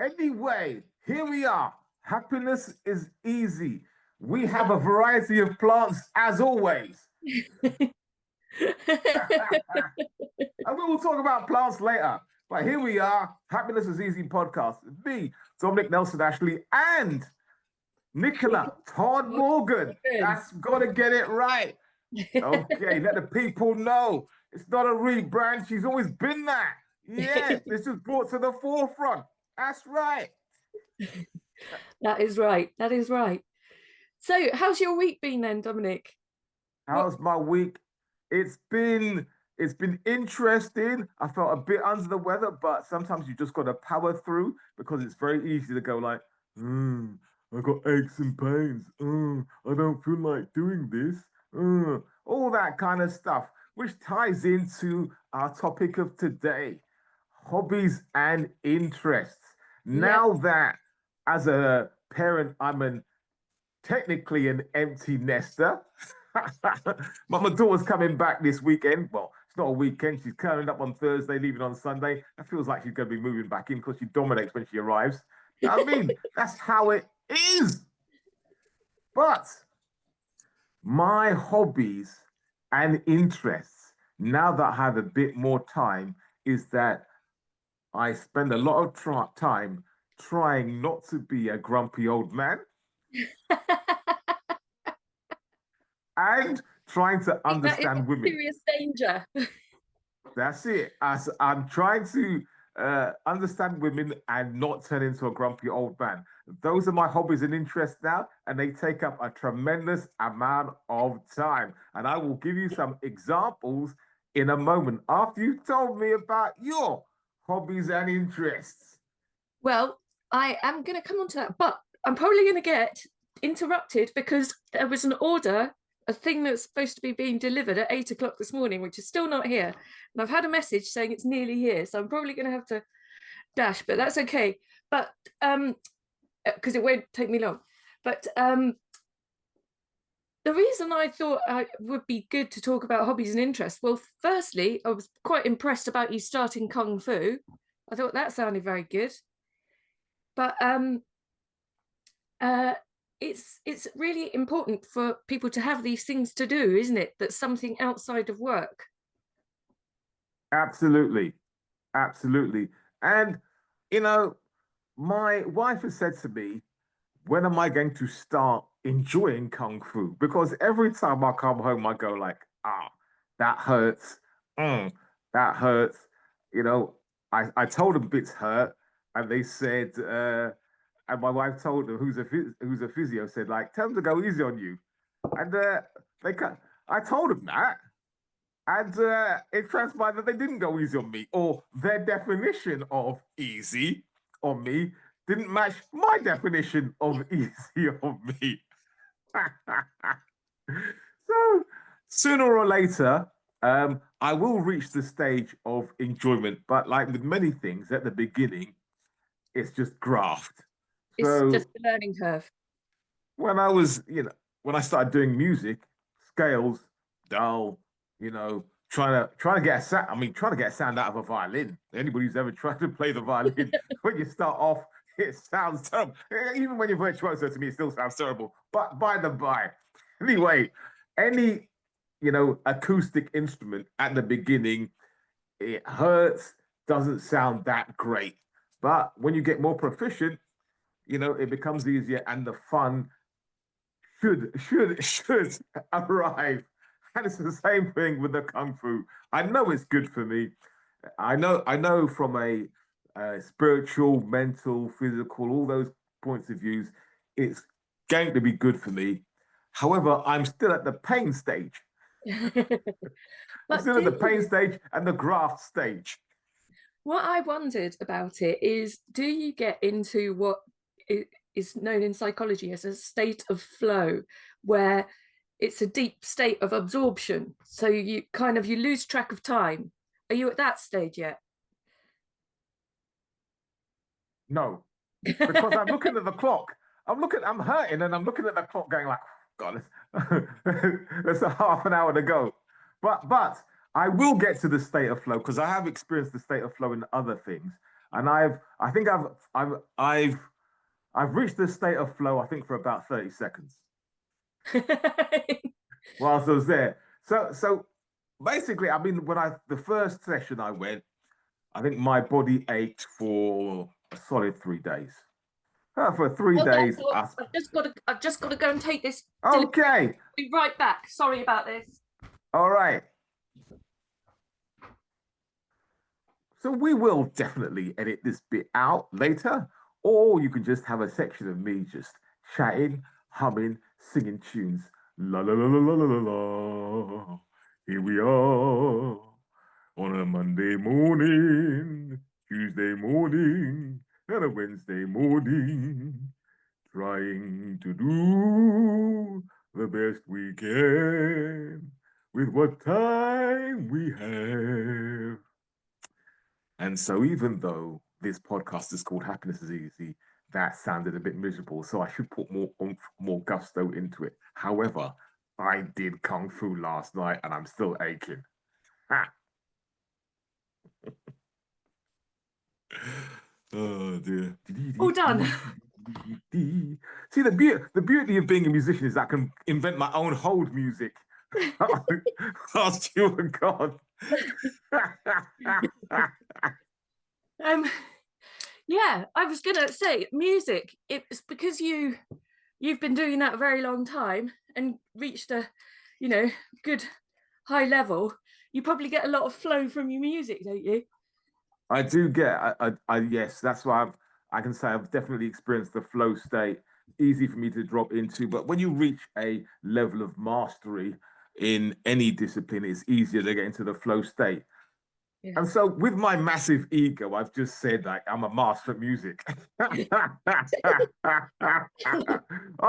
Anyway, here we are. Happiness is easy. We have a variety of plants as always. And we will talk about plants later. But here we are, Happiness is Easy podcast. Me, Dominic Nelson Ashley, and Nicola Todd-Morgan. That's got to get it right. Okay, let the people know. It's not a rebrand. She's always been that. Yes, this is brought to the forefront. That's right. That is right. That is right. So, how's your week been then, Dominic? How's my week? It's been interesting. I felt a bit under the weather, but sometimes you just got to power through because it's very easy to go like, I got aches and pains. I don't feel like doing this. All that kind of stuff, which ties into our topic of today, hobbies and interests. Now that as a parent, technically an empty nester. But my daughter's coming back this weekend. Well, it's not a weekend. She's coming up on Thursday, leaving on Sunday. It feels like she's going to be moving back in because she dominates when she arrives. I mean, that's how it is. But my hobbies and interests, now that I have a bit more time, is that I spend a lot of time trying not to be a grumpy old man. And trying to understand women. Serious danger. That's it. I'm trying to understand women and not turn into a grumpy old man. Those are my hobbies and interests now, and they take up a tremendous amount of time. And I will give you some examples in a moment after you've told me about your hobbies and interests. Well, I am going to come on to that, but I'm probably going to get interrupted because there was an order, a thing that's supposed to be being delivered at 8 o'clock this morning, which is still not here. And I've had a message saying it's nearly here. So I'm probably going to have to dash, but that's okay. But because it won't take me long. But the reason I thought it would be good to talk about hobbies and interests, well, firstly, I was quite impressed about you starting Kung Fu. I thought that sounded very good. But it's really important for people to have these things to do, isn't it? That's something outside of work. Absolutely. And, my wife has said to me, when am I going to start enjoying Kung Fu? Because every time I come home, I go like, that hurts. That hurts. I told them bits hurt, and they said, and my wife told them, who's a physio, said like, tell them to go easy on you, and I told them that, and it transpired that they didn't go easy on me, or their definition of easy on me didn't match my definition of easy on me. So sooner or later, I will reach the stage of enjoyment, but like with many things at the beginning, it's just graft. It's just a learning curve. When I started doing music, scales, dull, trying to get a sound out of a violin. Anybody who's ever tried to play the violin, when you start off, it sounds terrible. Even when you're virtuoso, to me, it still sounds terrible. But by the by, anyway, any acoustic instrument at the beginning, it hurts, doesn't sound that great. But when you get more proficient, it becomes easier, and the fun should arrive. And it's the same thing with the Kung Fu. I know it's good for me. I know from a spiritual, mental, physical, all those points of views, it's going to be good for me. However, I'm still at the pain stage. I'm still at the pain stage and the graft stage. What I wondered about it is, do you get into what is known in psychology as a state of flow, where it's a deep state of absorption? So you lose track of time. Are you at that stage yet? No, because I'm looking at the clock. I'm hurting, and I'm looking at the clock going like, God, there's a half an hour to go. But I will get to the state of flow because I have experienced the state of flow in other things, and I think I've reached the state of flow. I think for about 30 seconds whilst I was there. So basically, I mean, the first session I went, I think my body ached for a solid 3 days. For three Hold on, days, I've just got to go and take this delivery. okay, Be right back. Sorry about this. all right. So we will definitely edit this bit out later, or you can just have a section of me just chatting, humming, singing tunes. La la la la la la la la. Here we are on a Monday morning, Tuesday morning, and a Wednesday morning, trying to do the best we can with what time we have. And so, even though this podcast is called Happiness is Easy, that sounded a bit miserable. So, I should put more oomph, more gusto into it. However, I did Kung Fu last night and I'm still aching. Ha! Oh dear. All done. See, the beauty of being a musician is I can invent my own hold music whilst you were gone. Yeah, I was gonna say music. It's because you've been doing that a very long time and reached a, good high level. You probably get a lot of flow from your music, don't you? I do get, yes, that's why I can say I've definitely experienced the flow state, easy for me to drop into. But when you reach a level of mastery in any discipline, it's easier to get into the flow state. Yeah. And so, with my massive ego, I've just said like I'm a master at music. on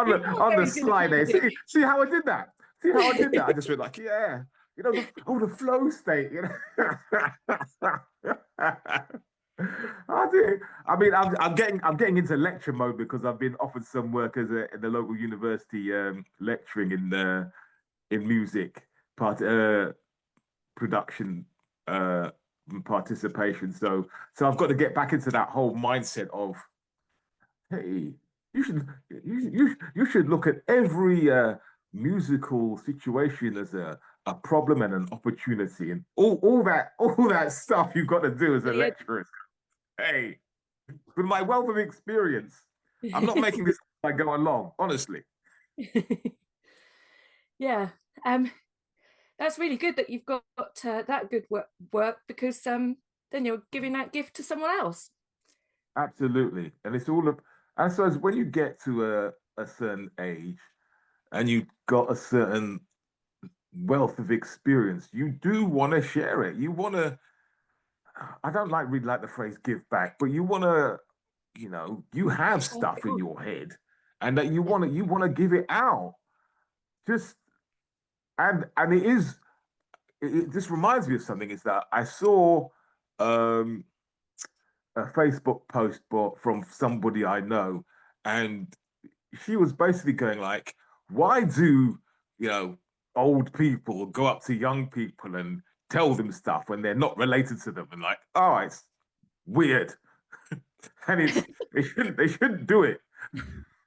the slide there, see how I did that? See how I did that? I just went like, yeah, the flow state, I do. I mean, I'm getting into lecture mode because I've been offered some work in the local university, lecturing in music production uh, participation. So I've got to get back into that whole mindset of, hey, you should look at every musical situation as a problem and an opportunity, and all that stuff you've got to do as a lecturer. Hey, with my wealth of experience, I'm not making this I go along, honestly. Yeah. That's really good that you've got that good work because then you're giving that gift to someone else. Absolutely. And it's all of, I suppose when you get to a certain age and you've got a certain wealth of experience, you do want to share it. You want to, I don't really like the phrase give back, but you want to, you have stuff in your head and that you want to give it out. Just, and it just reminds me of something is that I saw, um, a Facebook post from somebody I know, and she was basically going like, "Why do old people go up to young people and tell them stuff when they're not related to them?" And like, oh, it's weird, and they shouldn't do it.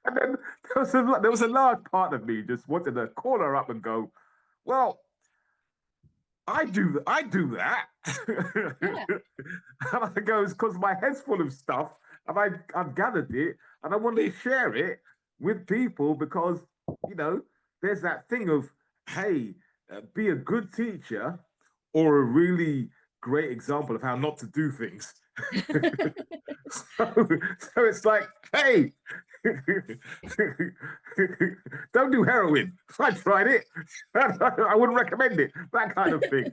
And then there was a large part of me just wanted to call her up and go, "Well, I do that." Yeah. And I goes, because my head's full of stuff, and I've gathered it, and I want to share it with people because there's that thing of, hey, be a good teacher or a really great example of how not to do things. So it's like, hey, don't do heroin. I tried it. I wouldn't recommend it. That kind of thing.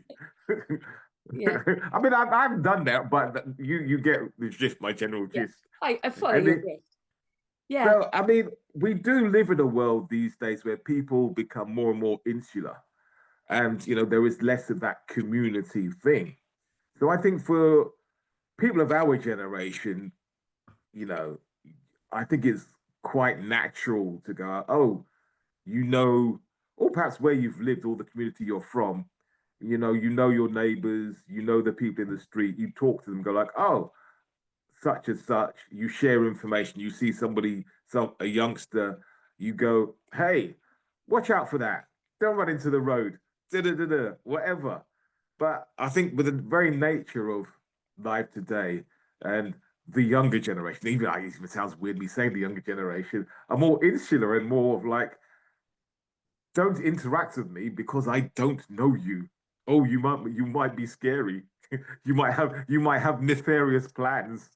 Yeah. I mean, I haven't done that, but you get the gist, my general gist. I follow your gist. Yeah. So, I mean, we do live in a world these days where people become more and more insular, and there is less of that community thing. So, I think for people of our generation, you know, I think it's quite natural to go, oh, or perhaps where you've lived or the community you're from, you know your neighbors, you know the people in the street. You talk to them, go like, oh, such and such. You share information. You see somebody, a youngster, you go, hey, watch out for that. Don't run into the road. Da da da da. Whatever. But I think with the very nature of life today and the younger generation, even it even sounds weird me saying the younger generation, are more insular and more of like, don't interact with me because I don't know you. Oh, you might be scary. You might have nefarious plans.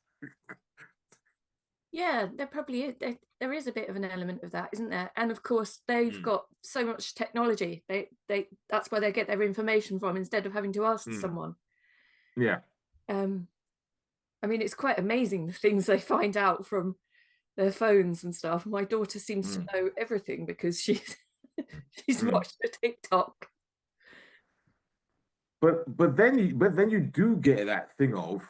Yeah, there probably is. There is a bit of an element of that, isn't there? And of course, they've Mm, got so much technology. They that's where they get their information from instead of having to ask mm. someone. Yeah, Um, I mean, it's quite amazing the things they find out from their phones and stuff. My daughter seems to mm, know everything because she's she's mm. watched a TikTok. But then you do get that thing of,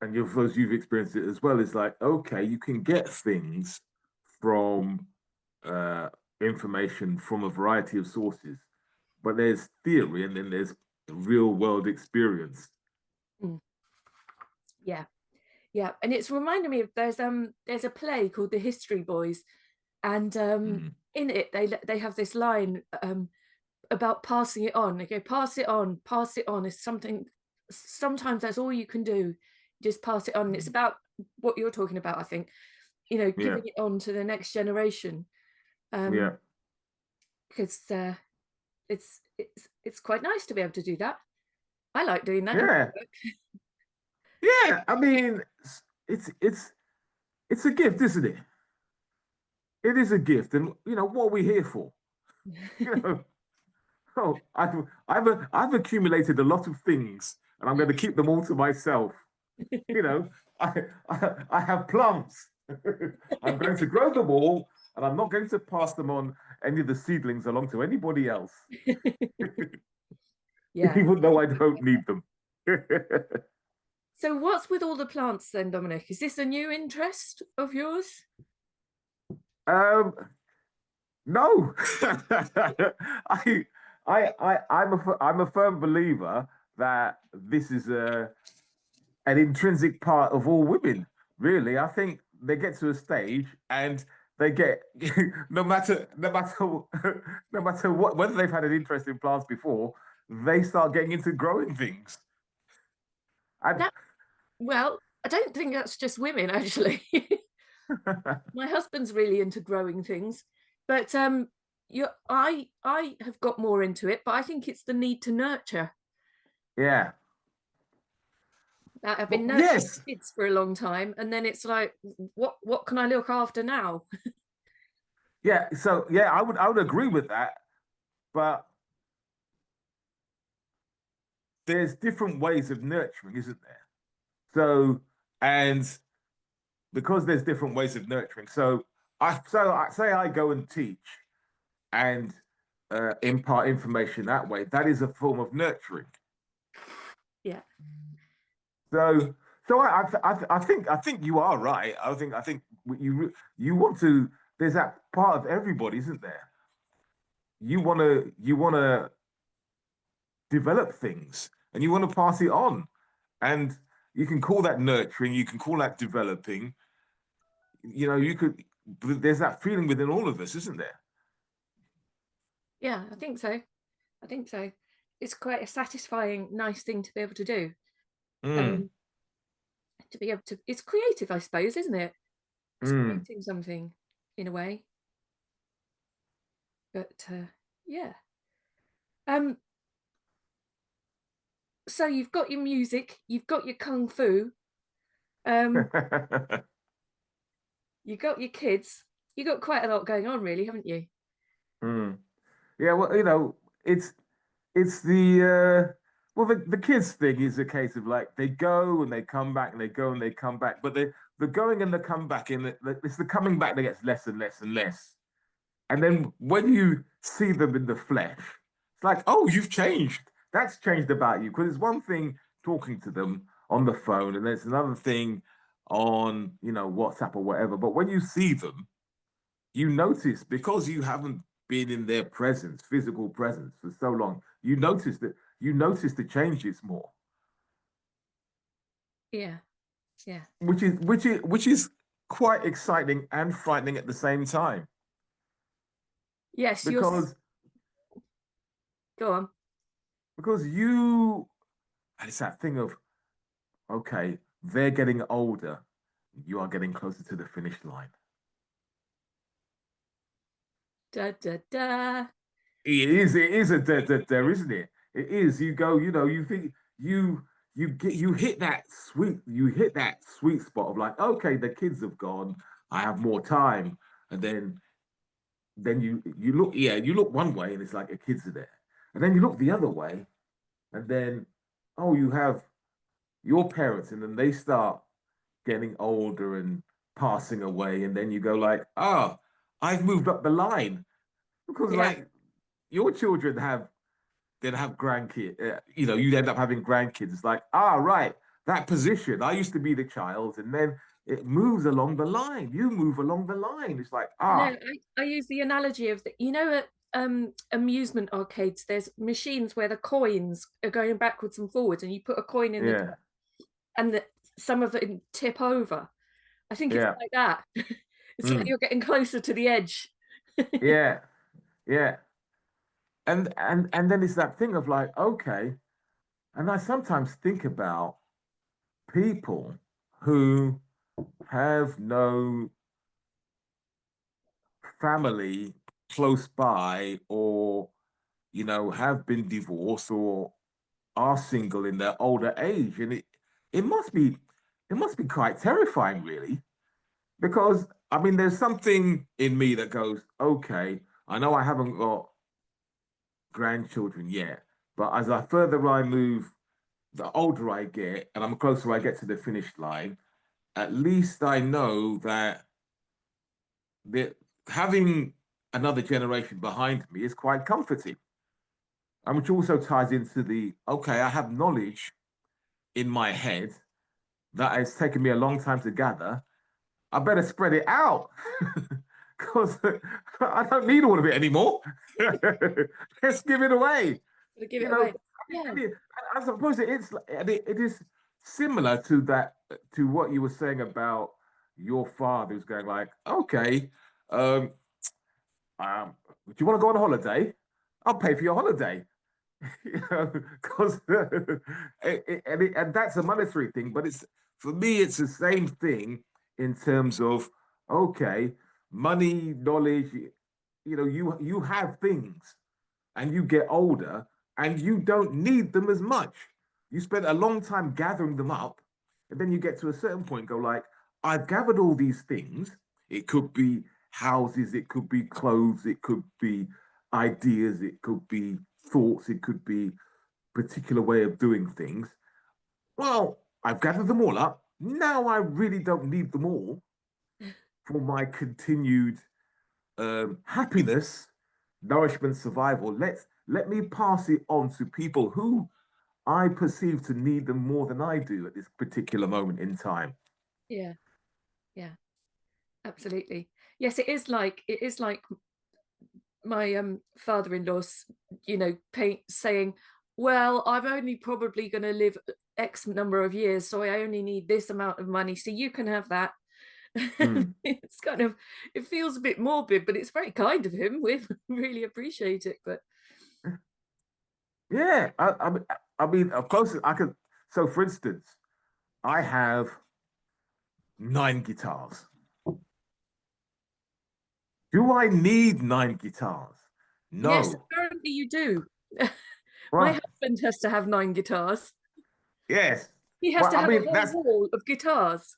and you've experienced it as well. Is like, okay, you can get things from uh, information from a variety of sources, but there's theory and then there's real world experience. Mm, yeah, yeah, and it's reminding me of there's a play called The History Boys, and Mm, in it they have this line about passing it on. They go, pass it on, pass it on. Is something sometimes that's all you can do, just pass it on. And it's about what you're talking about, I think, yeah, giving it on to the next generation. yeah, Because it's quite nice to be able to do that. I like doing that in my yeah, work. yeah. I mean, it's it's it's a gift, isn't it? It is a gift, and what are we here for? You know, oh, I've accumulated a lot of things, and I'm going to keep them all to myself. You know, I have plants. I'm going to grow them all, and I'm not going to pass them on any of the seedlings along to anybody else, Yeah. even though I don't need them. So what's with all the plants then, Dominic? Is this a new interest of yours? um, no, I'm a firm believer that this is an intrinsic part of all women. Really, I think they get to a stage and they get no matter what, whether they've had an interest in plants before, they start getting into growing things. And That well, I don't think that's just women actually. My husband's really into growing things, but I have got more into it, but I think it's the need to nurture. yeah, I've but been nurturing yes, kids for a long time, and then it's like, what can I look after now? yeah. So yeah, I would agree with that, but there's different ways of nurturing, isn't there? So and because there's different ways of nurturing, I say I go and teach and impart information that way. That is a form of nurturing. Yeah, So, so I think you are right. I think you want to. There's that part of everybody, isn't there? You want to develop things and you want to pass it on, and you can call that nurturing. You can call that developing. You could. There's that feeling within all of us, isn't there? yeah, I think so. I think so. It's quite a satisfying, nice thing to be able to do. Mm, Um, to be able to, it's creative, I suppose, isn't it? It's mm. creating something in a way. But yeah. Um, so you've got your music, you've got your kung fu, um, you got your kids. You got quite a lot going on, really, haven't you? Mm. Yeah, well, it's the kids thing is a case of like they go and they come back and they go and they come back, but the going and the come back and it's the coming back that gets less and less and less. And then when you see them in the flesh, it's like, oh, you've changed. That's changed about you. Because it's one thing talking to them on the phone, and there's another thing on WhatsApp or whatever. But when you see them, you notice because you haven't been in their presence, physical presence for so long, you notice the changes more, Yeah. Yeah. which is quite exciting and frightening at the same time. Yes, Because go on. because you it's that thing of, okay, they're getting older, you are getting closer to the finish line. Da da da. It is a there, isn't it? It is. You go, you think you hit that sweet spot of like, okay, the kids have gone, I have more time. And then you look, yeah, you look one way and it's like your kids are there. And then you look the other way, and then, oh, you have your parents, and then they start getting older and passing away, and then you go like, oh, I've moved up the line. Because Yeah. like your children then have grandkids. You end up having grandkids. It's like, right, that position. I used to be the child, and then it moves along the line. You move along the line. It's like, No, I use the analogy of the, at amusement arcades, there's machines where the coins are going backwards and forwards, and you put a coin in the yeah, and some of it tip over. I think it's yeah, like that. It's like mm, you're getting closer to the edge. yeah, yeah. And then it's that thing of like, okay. And I sometimes think about people who have no family close by, or have been divorced, or are single in their older age, and it must be it must be quite terrifying, really, because I mean, there's something in me that goes, okay, I know I haven't got grandchildren yet, but as I further I move, the older I get, and I'm closer I get to the finish line, at least I know that having another generation behind me is quite comforting. And which also ties into the, okay, I have knowledge in my head that has taken me a long time to gather. I better spread it out because I don't need all of it anymore. Let's give it away. Gotta give You it know, away. Yeah. I suppose it is similar to that, to what you were saying about your father who's going like, okay, um, do you want to go on holiday? I'll pay for your holiday. Because and that's a monetary thing, but it's for me, it's the same thing in terms of, okay, money, knowledge. You have things, and you get older, and you don't need them as much. You spend a long time gathering them up, and then you get to a certain point, go like, I've gathered all these things. It could be houses, it could be clothes, it could be ideas, it could be thoughts, it could be particular way of doing things. Well, I've gathered them all up. Now I really don't need them all for my continued happiness, nourishment, survival. Let me pass it on to people who I perceive to need them more than I do at this particular moment in time. Yeah. Yeah. Absolutely. Yes, it is like my father-in-law's, saying, well, I'm only probably going to live X number of years, so I only need this amount of money, so you can have that. Mm. It's kind of, it feels a bit morbid, but it's very kind of him. We really appreciate it. But Yeah, I mean, of course, I could. So, for instance, I have 9 guitars. Do I need 9 guitars? yes, No. apparently you do. My Well, husband has to have 9 guitars. yes. He has Well, to I have a mean, whole wall of guitars.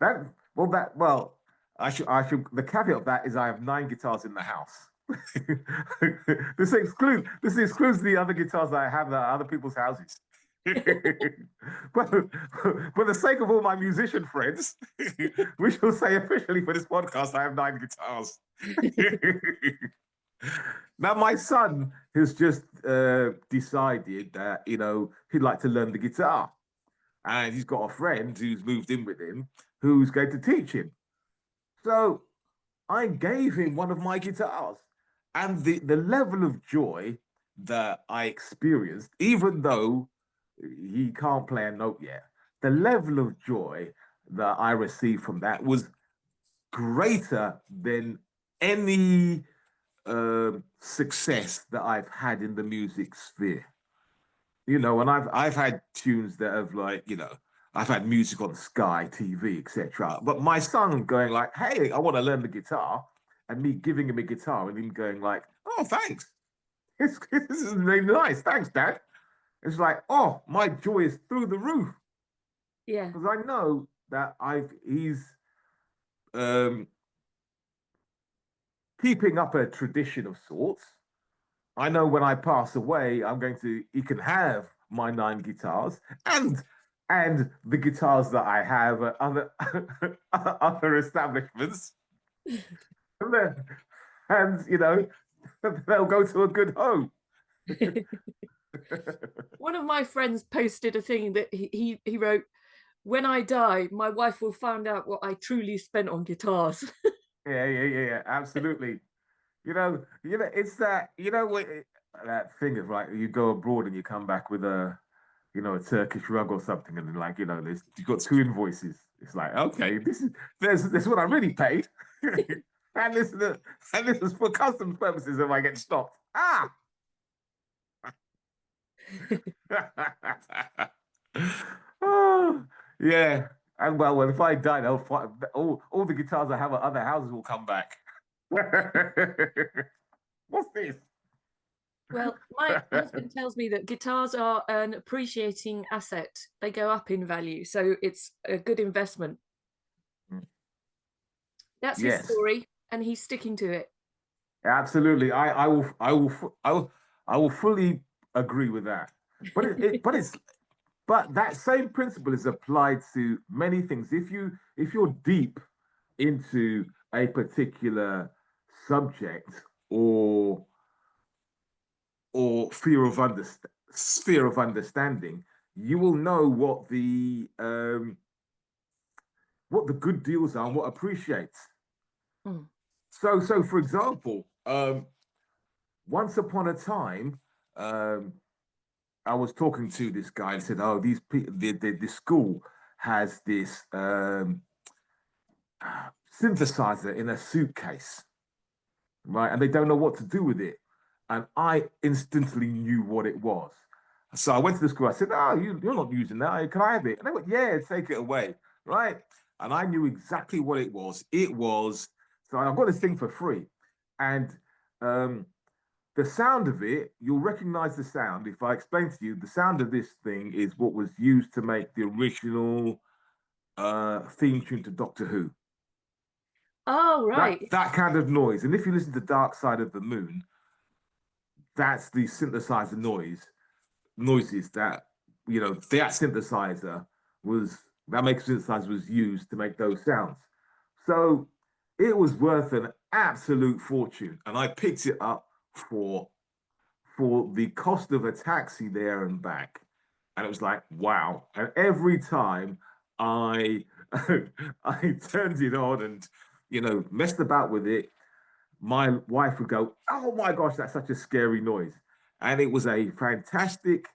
that. Well, I should. The caveat of that is I have 9 guitars in the house. This excludes the other guitars that I have at other people's houses. but for the sake of all my musician friends, we shall say officially for this podcast, I have 9 guitars. Now, my son has just decided that he'd like to learn the guitar, and he's got a friend who's moved in with him who's going to teach him. So I gave him one of my guitars, and the level of joy that I experienced, even though he can't play a note yet, the level of joy that I received from that was greater than any success that I've had in the music sphere. You know, and I've had tunes that have like, you know, I've had music on Sky TV, etc. But my son going like, "Hey, I want to learn the guitar," and me giving him a guitar and him going like, "Oh, thanks. This is really nice. Thanks, Dad." It's like, oh, my joy is through the roof Yeah. because I know that I've he's um, keeping up a tradition of sorts. I know when I pass away, he can have my 9 guitars and the guitars that I have at other other establishments. And you know, they'll go to a good home. One of my friends posted a thing that he wrote, "When I die, my wife will find out what I truly spent on guitars." Yeah, absolutely. It's that, that thing of like you go abroad and you come back with a Turkish rug or something, and then like, there's you've got 2 invoices. It's like, okay, this is what I really paid. And this is for customs purposes if I get stopped. Ah. Oh, yeah. And well, if I die, they'll find all the guitars I have at other houses will come back. What's this? Well, my husband tells me that guitars are an appreciating asset. They go up in value, so it's a good investment. That's his Yes, story, and he's sticking to it. absolutely. I will fully agree with that. But that same principle is applied to many things. If you're deep into a particular subject or or fear of sphere of understanding, you will know what the good deals are and what appreciates. Mm. So for example, once upon a time, um, I was talking to this guy and said, "Oh, these people, the school has this synthesizer in a suitcase, right? And they don't know what to do with it." And I instantly knew what it was. So I went to the school. I said, "Oh, you're not using that. Can I have it?" And they went, "Yeah, take it away." Right. And I knew exactly what it was. So I've got this thing for free. And um, the sound of it, you'll recognize the sound. If I explain to you, the sound of this thing is what was used to make the original theme tune to Doctor Who. Oh, That right. that kind of noise. And if you listen to Dark Side of the Moon, that's the synthesizer noises that that synthesizer was that makes synthesizer was used to make those sounds. So it was worth an absolute fortune, and I picked it up for the cost of a taxi there and back, and it was like wow. And every time I I turned it on and messed about with it, my wife would go, "Oh my gosh, that's such a scary noise." And it was a fantastic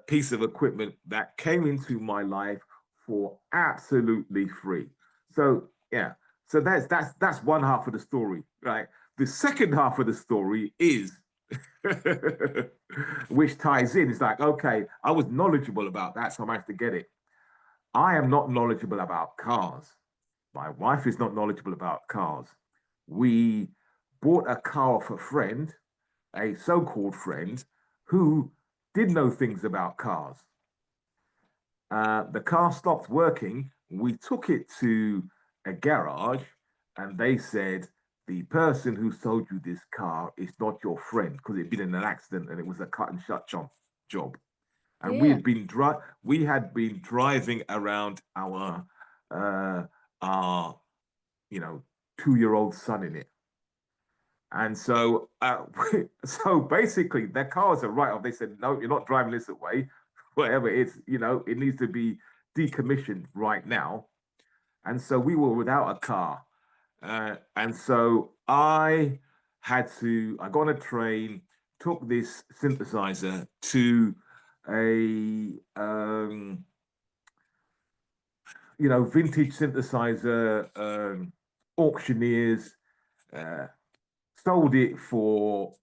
piece of equipment that came into my life for absolutely free. So yeah, so that's one half of the story, right? The second half of the story is, which ties in. It's like, okay, I was knowledgeable about that, so I managed to get it. I am not knowledgeable about cars. My wife is not knowledgeable about cars. We bought a car off a friend, a so called friend, who did know things about cars. The car stopped working. We took it to a garage, and they said, "The person who sold you this car is not your friend because it'd been in an accident and it was a cut and shut job." And Yeah. we had been driving around uh, our 2-year-old son in it. And so, so basically, their cars are right off. They said, "No, you're not driving this away. Whatever it's, it needs to be decommissioned right now." And so we were without a car, and so I I got on a train, took this synthesizer to a vintage synthesizer auctioneers, uh, sold it for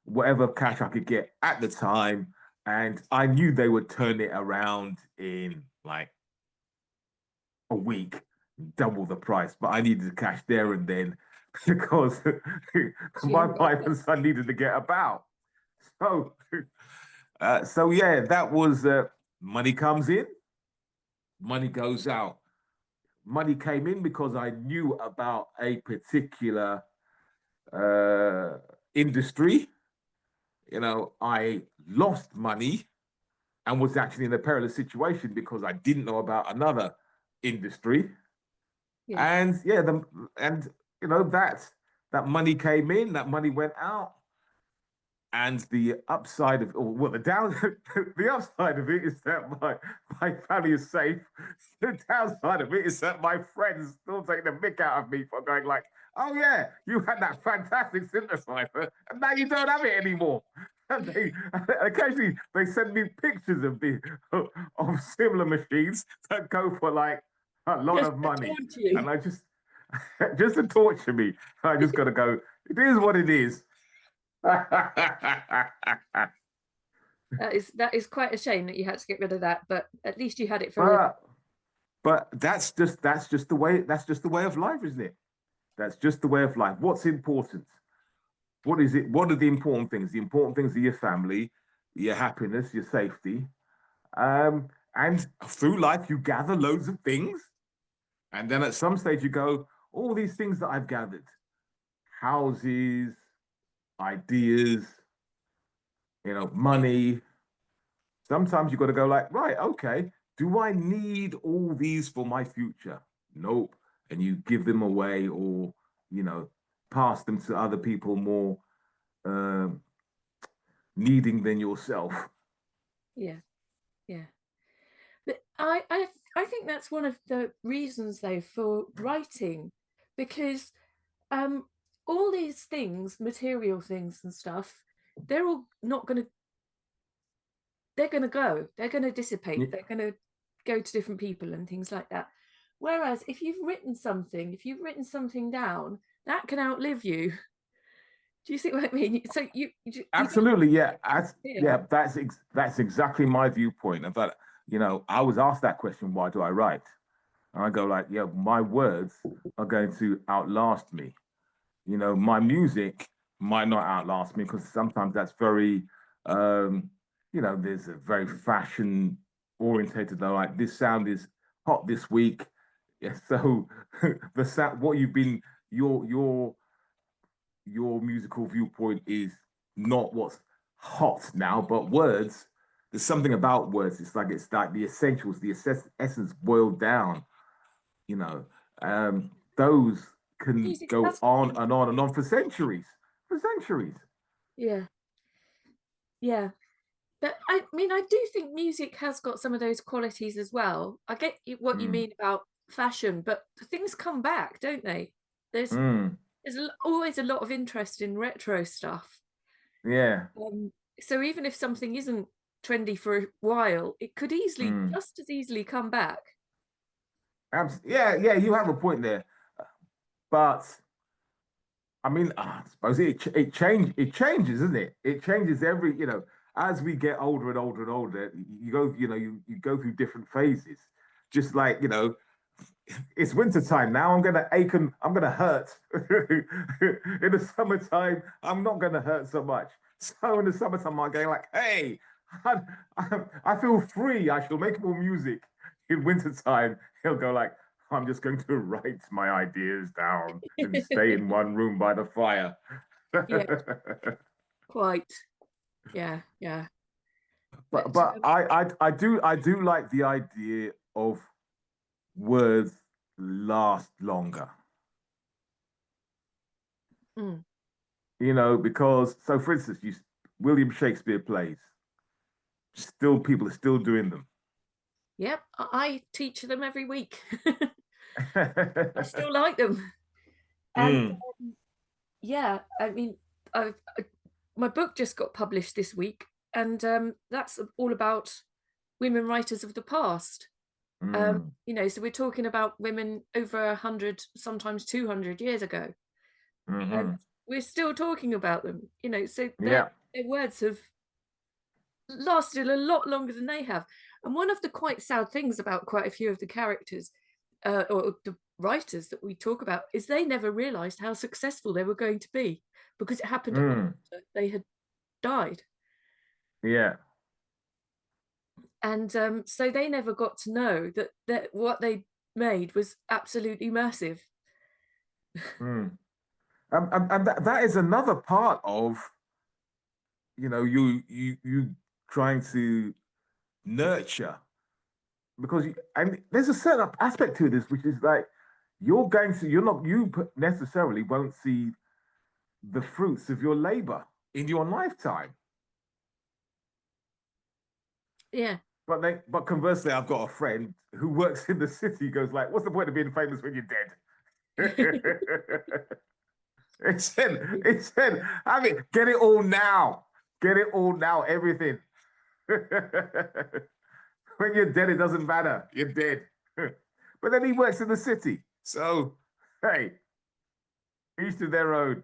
whatever cash I could get at the time, and I knew they would turn it around in like a week, double the price, but I needed the cash there and then because So you my haven't got wife and son needed to get about. So, so yeah, that was money comes in, money goes out. Money came in because I knew about a particular uh, industry. I lost money and was actually in a perilous situation because I didn't know about another industry. yeah. And yeah, and that money came in, that money went out, and the upside of, or well, the down, the upside of it is that my family is safe. The downside of it is that my friends still take the mick out of me for going like, "Oh yeah, you had that fantastic synthesizer, and now you don't have it anymore." And occasionally they send me pictures of similar machines that go for like a lot Just of to money, taunt you. and I just to torture me. I just got to go. It is what it is. That is quite a shame that you had to get rid of that, but at least you had it for a little. but but that's just the way of life, isn't it? That's just the way of life. What's important? What is it? What are the important things? The important things are your family, your happiness, your safety. And through life, you gather loads of things, and then at some stage you go, all these things that I've gathered, houses, ideas, money. Sometimes you got to go like, right, okay, do I need all these for my future? Nope. And you give them away, or you know pass them to other people more um, needing than yourself. Yeah, yeah. But I think that's one of the reasons though for writing, because um all these things, material things and stuff, they're all not going to they're going to go, they're going to dissipate, they're going to go to different people and things like that. Whereas if you've written something down, that can outlive you. Do you see what I mean? So you don't Absolutely, yeah. fear. Yeah, that's exactly my viewpoint. In fact, I was asked that question, why do I write? And I go like, yeah, my words are going to outlast me. My music might not outlast me because sometimes that's very, there's a very fashion orientated. Though, like this sound is hot this week, yeah. So the sound, what you've been, your musical viewpoint is not what's hot now, but words. There's something about words. It's like the essentials, the essence boiled down. You know, those can Music go has got on some, and on and on for centuries. yeah, yeah. But I mean, I do think music has got some of those qualities as well. I get what you Mm, mean about fashion, but things come back, don't they? There's mm, always a lot of interest in retro stuff. yeah. So even if something isn't trendy for a while, it could easily, Mm. just as easily, come back. Yeah, yeah. You have a point there, but I mean, I suppose it changes, isn't it? It changes as we get older and older and older. You go through different phases. Just like it's winter time now. I'm gonna ache and I'm gonna hurt. In the summertime, I'm not gonna hurt so much. So in the summertime, I'm going like, hey, I feel free. I shall make more music. In wintertime, he'll go like, I'm just going to write my ideas down and stay in one room by the fire. Yeah, quite. Yeah, yeah. but But but I do like the idea of words last longer. mm, Because so for instance, William Shakespeare plays. Still, people are still doing them. yep, I teach them every week. I still like them. And Mm, yeah, I mean, my book just got published this week, and that's all about women writers of the past. Mm, So we're talking about women over 100, sometimes 200 years ago, and hmm. we're still talking about them. So Yeah. their words have lasted a lot longer than they have. And one of the quite sad things about quite a few of the characters, or the writers that we talk about, is they never realized how successful they were going to be, because it happened Mm, after they had died. yeah. And so they never got to know that what they made was absolutely massive. Mm. And that is another part of, you trying to nurture, because and there's a certain aspect to this, which is like you're not necessarily won't see the fruits of your labor in your lifetime. Yeah. But conversely, I've got a friend who works in the city, goes like, what's the point of being famous when you're dead? It said, I mean, get it all now. Get it all now, everything. When you're dead, it doesn't matter. You're dead. But then he works in the city. So, hey, each to their own.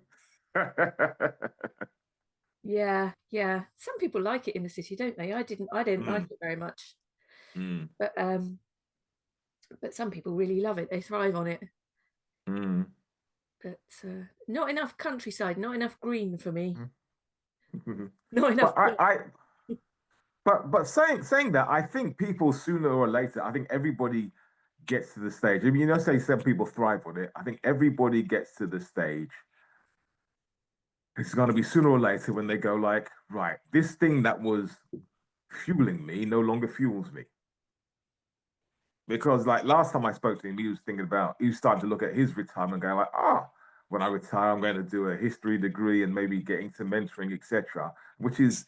Yeah, yeah. Some people like it in the city, don't they? I didn't like Mm, it very much. mm, But some people really love it. They thrive on it. mm. But not enough countryside, not enough green for me. Not But enough. saying that, I think people sooner or later, I think everybody gets to the stage. I mean, say some people thrive on it. I think everybody gets to the stage. It's going to be sooner or later when they go like, right, this thing that was fueling me no longer fuels me. Because like last time I spoke to him, he was starting to look at his retirement and going like, when I retire, I'm going to do a history degree and maybe get into mentoring, etc. Which is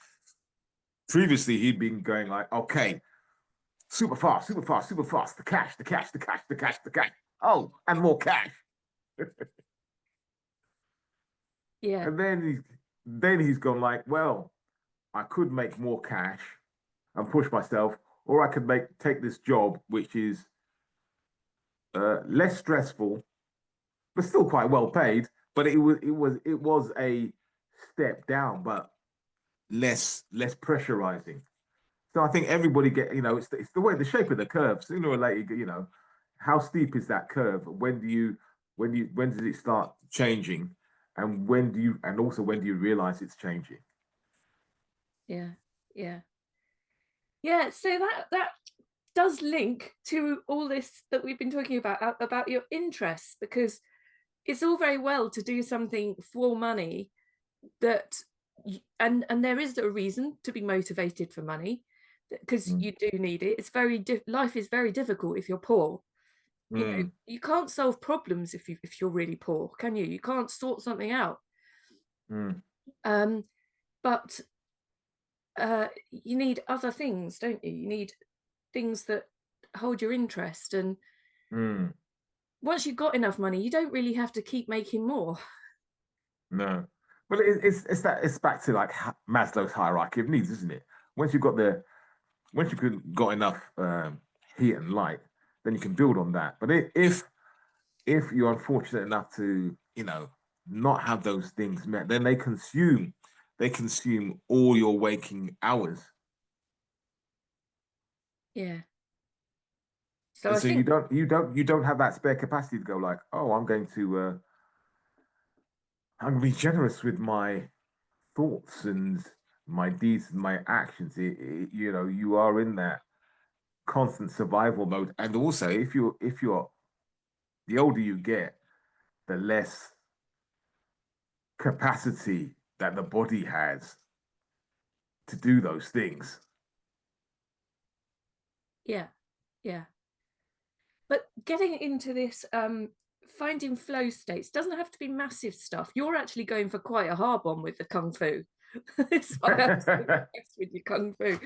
previously he'd been going like, okay, super fast, super fast, super fast, the cash, the cash, the cash, the cash, the cash. Oh, and more cash. Yeah, And then he's gone like, well, I could make more cash and push myself, or I could take this job which is less stressful, but still quite well paid. But it was a step down, but less pressurizing. So I think everybody it's the way the shape of the curve. Sooner or later, how steep is that curve? When does it start changing? And when do you realize it's changing? yeah, yeah, yeah. So that does link to all this that we've been talking about your interests, because it's all very well to do something for money that and there is a reason to be motivated for money, because Mm, you do need it. It's life is very difficult if you're poor. mm, You can't solve problems if you're really poor, can you? You can't sort something out. mm, um but you need other things, don't you? You need things that hold your interest, and mm. once you've got enough money, you don't really have to keep making more. No. Well, it's back to like Maslow's hierarchy of needs, isn't it? Once you've got the once you've got enough heat and light, then you can build on that. But if you're unfortunate enough to not have those things met, then they consume all your waking hours, Yeah, so and I so you think, don't have that spare capacity to go like, oh, I'm going to be generous with my thoughts and my deeds and my actions. You are in that constant survival mode, and also if you're the older you get, the less capacity that the body has to do those things. yeah, yeah. But getting into this, finding flow states doesn't have to be massive stuff. You're actually going for quite a hard one with the kung fu. It's why I'm so impressed with your kung fu,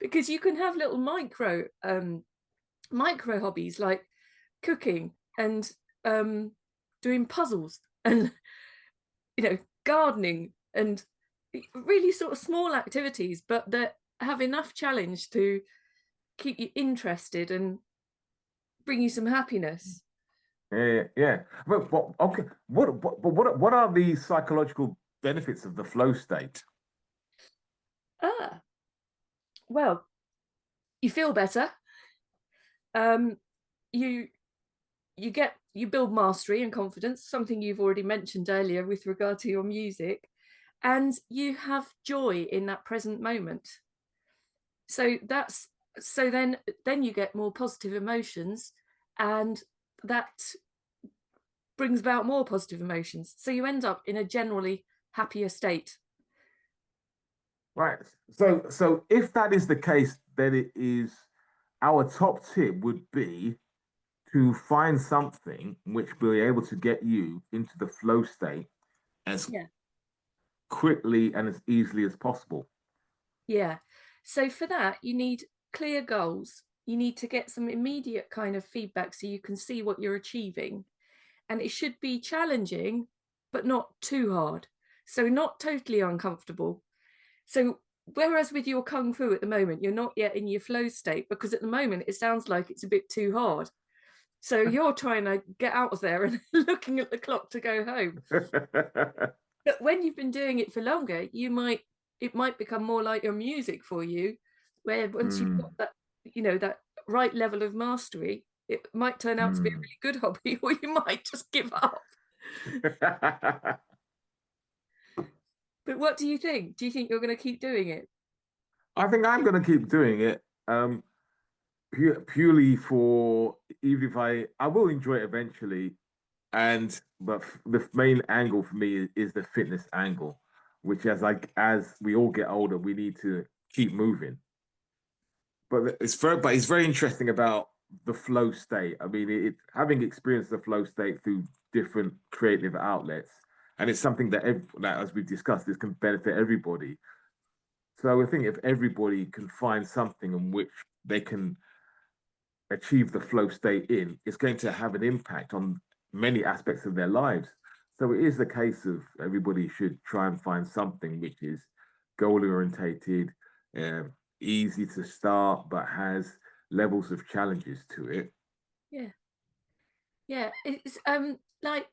because you can have little micro hobbies like cooking and doing puzzles and gardening and really sort of small activities, but that have enough challenge to keep you interested and bring you some happiness. Yeah. But okay. What are the psychological benefits of the flow state? Ah, well, you feel better. Um, you you build mastery and confidence, something you've already mentioned earlier with regard to your music, and you have joy in that present moment. So that's so then you get more positive emotions, and that brings about more positive emotions. So you end up in a generally happier state. Right. So if that is the case, then it is our top tip would be to find something which will be able to get you into the flow state as Yeah. quickly and as easily as possible. Yeah. So for that, you need clear goals. You need to get some immediate kind of feedback so you can see what you're achieving. And it should be challenging, but not too hard. So not totally uncomfortable. So whereas with your kung fu at the moment, you're not yet in your flow state because at the moment it sounds like it's a bit too hard. So you're trying to get out of there and looking at the clock to go home. But when you've been doing it for longer, it might become more like your music for you, where once you've got Mm, that right level of mastery, it might turn out to be a mm. really good hobby, or you might just give up. But what do you think? Do you think you're going to keep doing it? I think I'm going to keep doing it. Purely for even if I will enjoy it eventually, and but the main angle for me is the fitness angle, which as we all get older, we need to keep moving. But it's very interesting about the flow state. I mean, having experienced the flow state through different creative outlets, and it's something that as we've discussed, this can benefit everybody. So I think if everybody can find something in which they can achieve the flow state in, it's going to have an impact on many aspects of their lives. So it is the case of everybody should try and find something which is goal orientated, easy to start, but has levels of challenges to it. Yeah, yeah. It's like,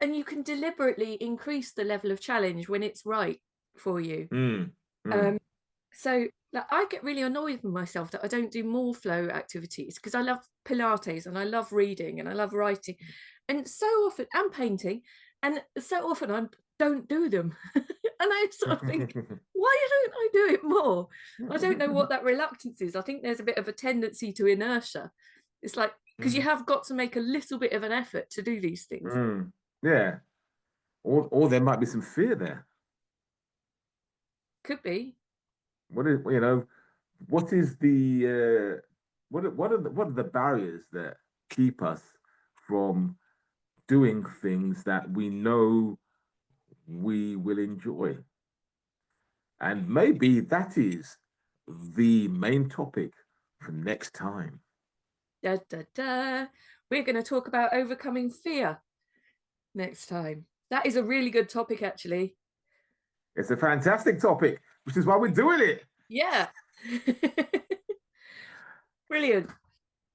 and you can deliberately increase the level of challenge when it's right for you. Mm, mm, Um, so like I get really annoyed with myself that I don't do more flow activities because I love Pilates and I love reading and I love writing, and so often and painting, and so often I don't do them, and I sort of think, why don't I do it more? I don't know what that reluctance is. I think there's a bit of a tendency to inertia. It's like because you mm, have got to make a little bit of an effort to do these things. mm. Yeah. Or there might be some fear there. Could be. What is what is the what are the barriers that keep us from doing things that we know we will enjoy? And maybe that is the main topic for next time. Da, da, da. We're going to talk about overcoming fear next time. That is a really good topic, actually. It's a fantastic topic, which is why we're doing it. Yeah. Brilliant.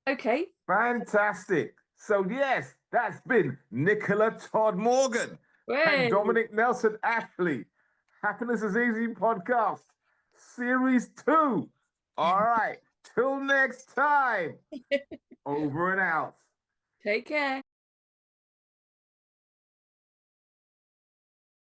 Okay. Fantastic. So, yes, that's been Nicola Todd-Morgan and Way. Dominic Nelson Ashley. Happiness is Easy podcast, series 2. All right. Till next time. Over and out. Take care.